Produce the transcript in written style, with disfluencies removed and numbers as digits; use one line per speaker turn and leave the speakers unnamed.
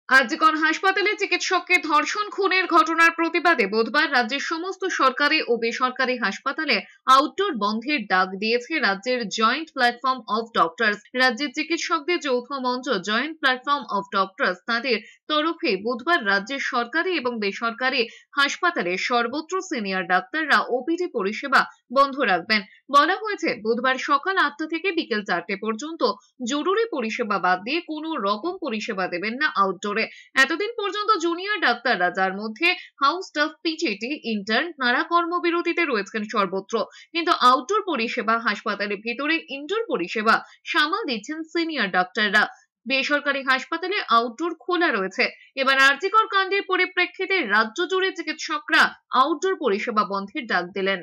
আরজিকর হাসপাতালে চিকিৎসককে ধর্ষণ খুনের ঘটনার প্রতিবাদে বুধবার রাজ্যের সমস্ত সরকারি ও বেসরকারি হাসপাতালে আউটডোর বন্ধের ডাক দিয়েছে রাজ্যের জয়েন্ট প্ল্যাটফর্ম অফ ডক্টরস। রাজ্যের চিকিৎসকদের যৌথ মঞ্চ জয়েন্ট প্ল্যাটফর্ম অফ ডক্টরস তাদের তরফে বুধবার রাজ্যের সরকারি এবং বেসরকারি হাসপাতালে সর্বত্র সিনিয়র ডাক্তাররা ওপিডি পরিষেবা বন্ধ রাখবেন। বলা হয়েছে বুধবার সকাল 8টা থেকে বিকেল 4টে পর্যন্ত জরুরি পরিষেবা বাদ দিয়ে কোনো রকম পরিষেবা দেবেন না আউটডোরে। এতদিন পর্যন্ত জুনিয়র ডাক্তাররা, যার মধ্যে হাউস স্টাফ, পিজিটি, ইন্টার্ন, তারা কর্মবিরতিতে রয়েছেন সর্বত্র, কিন্তু আউটডোর পরিষেবা, হাসপাতালের ভেতরে ইনডোর পরিষেবা সামাল দিচ্ছেন সিনিয়র ডাক্তাররা। বেসরকারি হাসপাতালে আউটডোর খোলা রয়েছে। এবার আরজিকর কাণ্ডের পরিপ্রেক্ষিতে রাজ্য জুড়ে চিকিৎসকরা আউটডোর পরিষেবা বন্ধের ডাক দিলেন।